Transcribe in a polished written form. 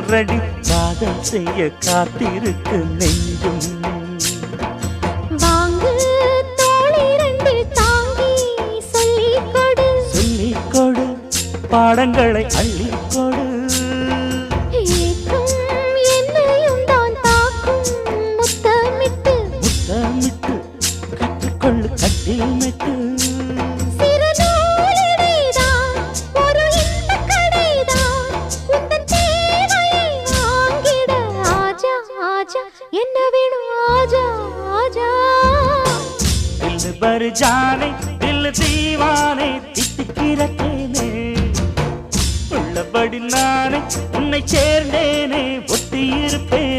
ready காதல் செய்ய காத்திருக்கு நெஞ்சும் வாங்கு தோளை ரெண்டில் தாங்கி சொல்லிக் கொடு சொல்லிக் கொடு பாடங்களை அள்ளிக் கொடு ஏக்கும் என்னையும் தான் தாக்கும் முத்தமிட்டு முத்தமிட்டு கற்றுக்கொள்ளு கட்டில் மெட்டு சிறு நூலிடைதான் ஒரு இன்பக் கடைதான் உந்தன் தேவையை வாங்கிட ஆஜா ஆஜா என்ன வேணும் ஆஜா ஆஜா दिल भर जाने दिल दीवाने தித்திக்கிறேனே உள்ளபடி நானே உன்னை சேர்ந்தேனே ஒட்டி இருப்பேன்